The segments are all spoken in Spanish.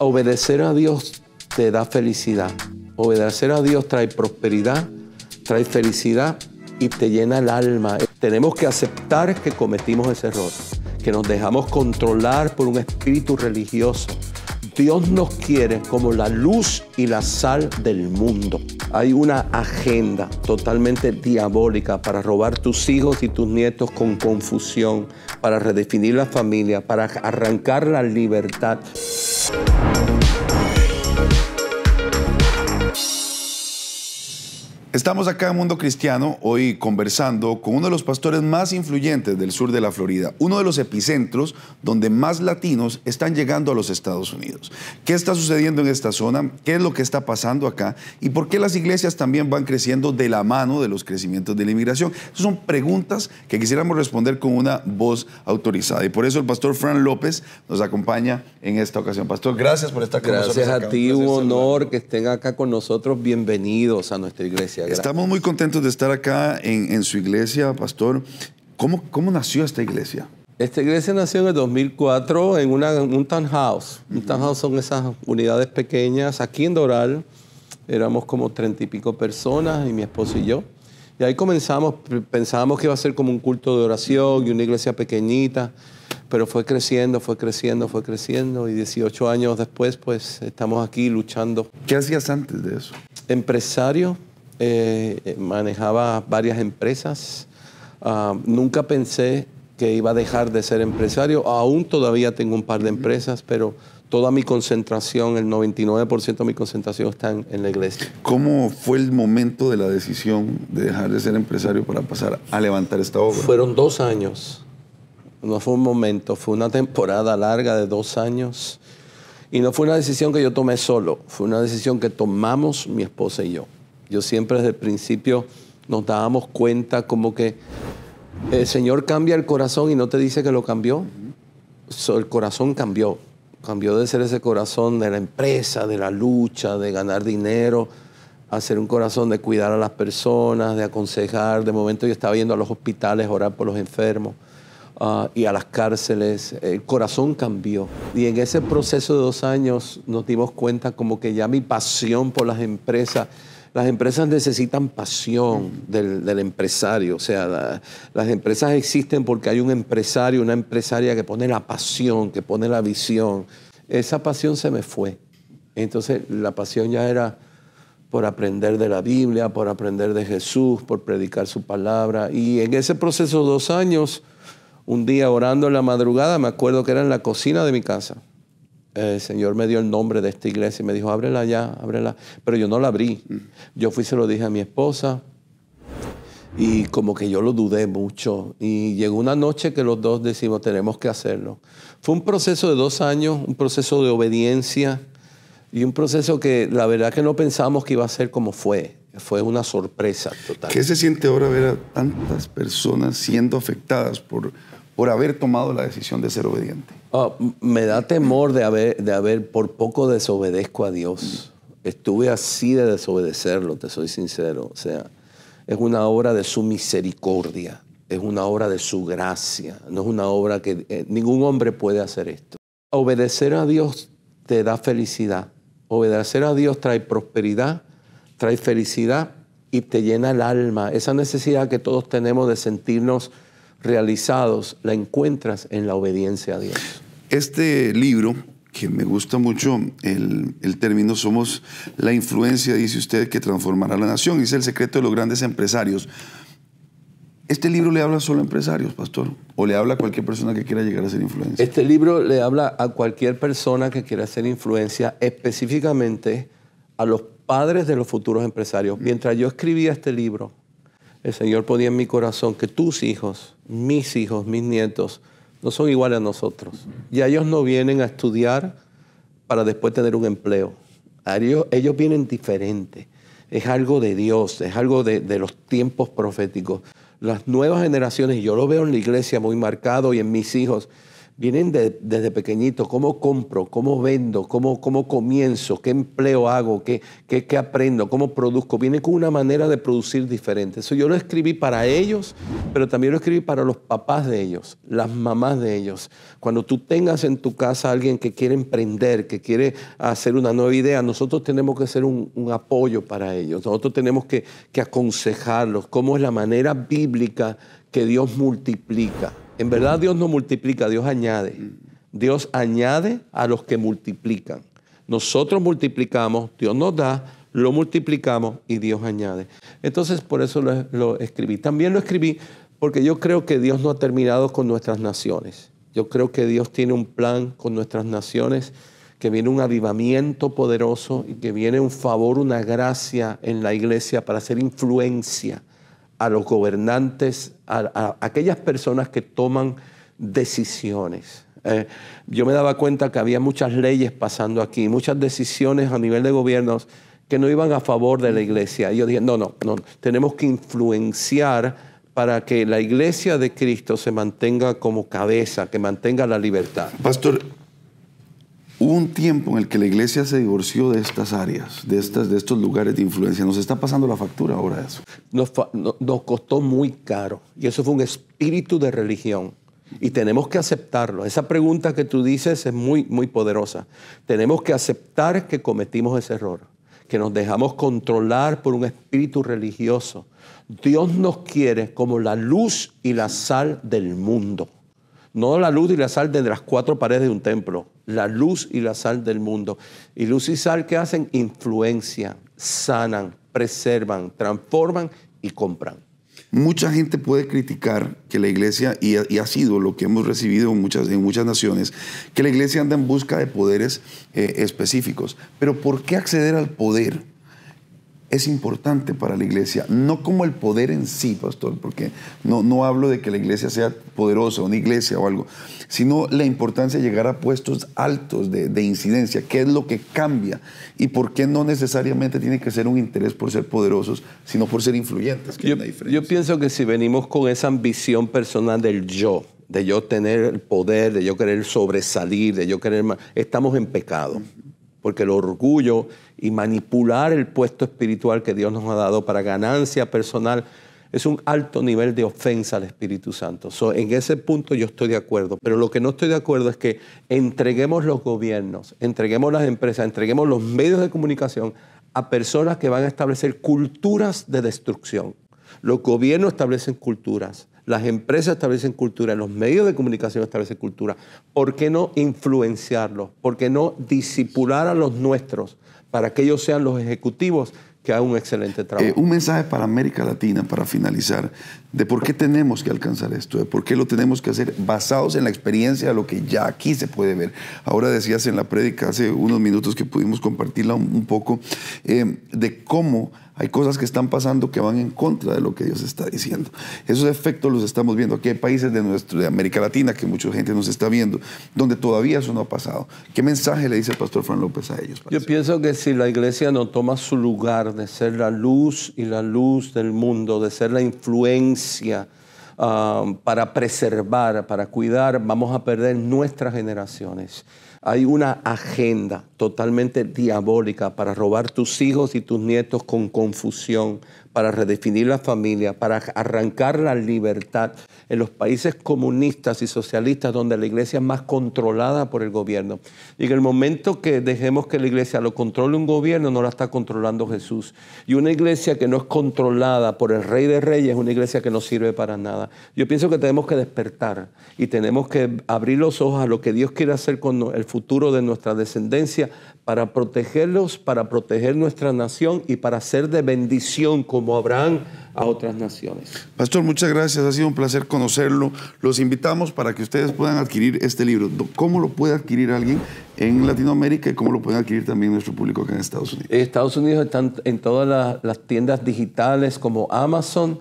Obedecer a Dios te da felicidad. Obedecer a Dios trae prosperidad, trae felicidad y te llena el alma. Tenemos que aceptar que cometimos ese error, que nos dejamos controlar por un espíritu religioso. Dios nos quiere como la luz y la sal del mundo. Hay una agenda totalmente diabólica para robar tus hijos y tus nietos con confusión, para redefinir la familia, para arrancar la libertad. Estamos acá en Mundo Cristiano, hoy conversando con uno de los pastores más influyentes del sur de la Florida, uno de los epicentros donde más latinos están llegando a los Estados Unidos. ¿Qué está sucediendo en esta zona? ¿Qué es lo que está pasando acá? ¿Y por qué las iglesias también van creciendo de la mano de los crecimientos de la inmigración? Esas son preguntas que quisiéramos responder con una voz autorizada. Y por eso el pastor Fran López nos acompaña en esta ocasión. Pastor, gracias por estar con nosotros. Gracias a ti, un honor que estén acá con nosotros. Bienvenidos a nuestra iglesia. Estamos muy contentos de estar acá en su iglesia, pastor. ¿Cómo nació esta iglesia? Esta iglesia nació en el 2004 en un townhouse. Un townhouse son esas unidades pequeñas. Aquí en Doral éramos como 30 y pico personas, y mi esposo y yo. Y ahí comenzamos, pensábamos que iba a ser como un culto de oración y una iglesia pequeñita, pero fue creciendo, fue creciendo, fue creciendo. Y 18 años después, pues estamos aquí luchando. ¿Qué hacías antes de eso? Empresario. Manejaba varias empresas. Nunca pensé que iba a dejar de ser empresario. Aún todavía tengo un par de empresas, pero toda mi concentración, el 99% de mi concentración está en la iglesia. ¿Cómo fue el momento de la decisión de dejar de ser empresario para pasar a levantar esta obra? Fueron 2 años. No fue un momento, fue una temporada larga de 2 años. Y no fue una decisión que yo tomé solo, fue una decisión que tomamos mi esposa y yo. Yo siempre desde el principio nos dábamos cuenta como que el Señor cambia el corazón y no te dice que lo cambió. El corazón cambió. Cambió de ser ese corazón de la empresa, de la lucha, de ganar dinero, a ser un corazón de cuidar a las personas, de aconsejar. De momento yo estaba yendo a los hospitales a orar por los enfermos y a las cárceles. El corazón cambió. Y en ese proceso de 2 años nos dimos cuenta como que ya mi pasión por las empresas necesitan pasión del empresario. O sea, las empresas existen porque hay un empresario, una empresaria que pone la pasión, que pone la visión. Esa pasión se me fue. Entonces, la pasión ya era por aprender de la Biblia, por aprender de Jesús, por predicar su palabra. Y en ese proceso de 2 años, un día orando en la madrugada, me acuerdo que era en la cocina de mi casa. El Señor me dio el nombre de esta iglesia y me dijo, ábrela ya, ábrela. Pero yo no la abrí. Yo fui y se lo dije a mi esposa y como que yo lo dudé mucho. Y llegó una noche que los dos decimos, tenemos que hacerlo. Fue un proceso de 2 años, un proceso de obediencia y un proceso que la verdad que no pensamos que iba a ser como fue. Fue una sorpresa total. ¿Qué se siente ahora ver a tantas personas siendo afectadas por haber tomado la decisión de ser obediente? Me da temor de haber por poco desobedezco a Dios. Estuve así de desobedecerlo, te soy sincero. O sea, es una obra de su misericordia, es una obra de su gracia. No es una obra que ningún hombre puede hacer esto. Obedecer a Dios te da felicidad. Obedecer a Dios trae prosperidad, trae felicidad y te llena el alma. Esa necesidad que todos tenemos de sentirnos realizados, la encuentras en la obediencia a Dios. Este libro, que me gusta mucho el término, somos la influencia, dice usted, que transformará la nación. Dice el secreto de los grandes empresarios. ¿Este libro le habla solo a empresarios, pastor? ¿O le habla a cualquier persona que quiera llegar a ser influencia? Este libro le habla a cualquier persona que quiera ser influencia, específicamente a los padres de los futuros empresarios. Mientras yo escribía este libro, el Señor ponía en mi corazón que tus hijos, mis nietos, no son iguales a nosotros. Ya ellos no vienen a estudiar para después tener un empleo. Ellos vienen diferentes. Es algo de Dios, es algo de los tiempos proféticos. Las nuevas generaciones, y yo lo veo en la iglesia muy marcado y en mis hijos, vienen desde pequeñito. ¿Cómo compro? ¿Cómo vendo? ¿Cómo comienzo? ¿Qué empleo hago? ¿Qué aprendo? ¿Cómo produzco? Vienen con una manera de producir diferente. Eso yo lo escribí para ellos, pero también lo escribí para los papás de ellos, las mamás de ellos. Cuando tú tengas en tu casa a alguien que quiere emprender, que quiere hacer una nueva idea, nosotros tenemos que ser un apoyo para ellos. Nosotros tenemos que aconsejarlos cómo es la manera bíblica que Dios multiplica. En verdad Dios no multiplica, Dios añade. Dios añade a los que multiplican. Nosotros multiplicamos, Dios nos da, lo multiplicamos y Dios añade. Entonces por eso lo escribí. También lo escribí porque yo creo que Dios no ha terminado con nuestras naciones. Yo creo que Dios tiene un plan con nuestras naciones, que viene un avivamiento poderoso y que viene un favor, una gracia en la iglesia para hacer influencia a los gobernantes, a aquellas personas que toman decisiones. Yo me daba cuenta que había muchas leyes pasando aquí, muchas decisiones a nivel de gobiernos que no iban a favor de la iglesia. Y yo dije, no, tenemos que influenciar para que la iglesia de Cristo se mantenga como cabeza, que mantenga la libertad. Pastor, hubo un tiempo en el que la iglesia se divorció de estas áreas, de estos lugares de influencia. Nos está pasando la factura ahora eso. Nos costó muy caro y eso fue un espíritu de religión y tenemos que aceptarlo. Esa pregunta que tú dices es muy, muy poderosa. Tenemos que aceptar que cometimos ese error, que nos dejamos controlar por un espíritu religioso. Dios nos quiere como la luz y la sal del mundo. No la luz y la sal de las cuatro paredes de un templo, la luz y la sal del mundo. Y luz y sal, ¿qué hacen? Influencian, sanan, preservan, transforman y compran. Mucha gente puede criticar que la iglesia, y ha sido lo que hemos recibido en muchas naciones, que la iglesia anda en busca de poderes específicos. Pero ¿por qué acceder al poder es importante para la iglesia? No como el poder en sí, pastor, porque no hablo de que la iglesia sea poderosa, una iglesia o algo, sino la importancia de llegar a puestos altos de incidencia. ¿Qué es lo que cambia? ¿Y por qué no necesariamente tiene que ser un interés por ser poderosos, sino por ser influyentes? Yo pienso que si venimos con esa ambición personal del yo, de yo tener el poder, de yo querer sobresalir, de yo querer... estamos en pecado. Porque el orgullo y manipular el puesto espiritual que Dios nos ha dado para ganancia personal es un alto nivel de ofensa al Espíritu Santo. En ese punto yo estoy de acuerdo, pero lo que no estoy de acuerdo es que entreguemos los gobiernos, entreguemos las empresas, entreguemos los medios de comunicación a personas que van a establecer culturas de destrucción. Los gobiernos establecen culturas. Las empresas establecen cultura, los medios de comunicación establecen cultura. ¿Por qué no influenciarlos? ¿Por qué no disipular a los nuestros para que ellos sean los ejecutivos que hagan un excelente trabajo? Un mensaje para América Latina, para finalizar, de por qué tenemos que alcanzar esto, de por qué lo tenemos que hacer basados en la experiencia de lo que ya aquí se puede ver. Ahora decías en la prédica hace unos minutos que pudimos compartirla un poco, de cómo hay cosas que están pasando que van en contra de lo que Dios está diciendo. Esos efectos los estamos viendo. Aquí hay países de América Latina que mucha gente nos está viendo, donde todavía eso no ha pasado. ¿Qué mensaje le dice el pastor Fran López a ellos? Yo pienso que si la iglesia no toma su lugar de ser la luz y la luz del mundo, de ser la influencia para preservar, para cuidar, vamos a perder nuestras generaciones. Hay una agenda totalmente diabólica para robar tus hijos y tus nietos con confusión, para redefinir la familia, para arrancar la libertad en los países comunistas y socialistas donde la iglesia es más controlada por el gobierno. Y en el momento que dejemos que la iglesia lo controle un gobierno, no la está controlando Jesús. Y una iglesia que no es controlada por el Rey de Reyes es una iglesia que no sirve para nada. Yo pienso que tenemos que despertar y tenemos que abrir los ojos a lo que Dios quiere hacer con el futuro de nuestra descendencia para protegerlos, para proteger nuestra nación y para ser de bendición como Abraham a otras naciones. Pastor, muchas gracias. Ha sido un placer conocerlo. Los invitamos para que ustedes puedan adquirir este libro. ¿Cómo lo puede adquirir alguien en Latinoamérica y cómo lo puede adquirir también nuestro público acá en Estados Unidos? En Estados Unidos están en todas las tiendas digitales como Amazon,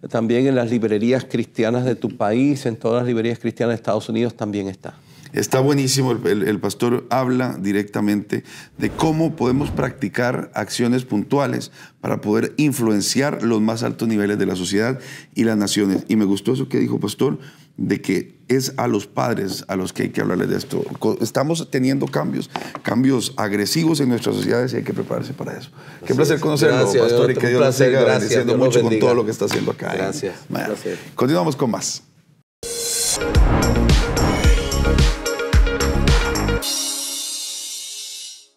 también en las librerías cristianas de tu país, en todas las librerías cristianas de Estados Unidos también está. Está buenísimo, el pastor habla directamente de cómo podemos practicar acciones puntuales para poder influenciar los más altos niveles de la sociedad y las naciones. Y me gustó eso que dijo, pastor, de que es a los padres a los que hay que hablarles de esto. Estamos teniendo cambios agresivos en nuestras sociedades y hay que prepararse para eso. Qué placer conocerlo, gracias, pastor, y que Dios lo siga bendiciendo mucho con todo lo que está haciendo acá. Gracias. Continuamos con más.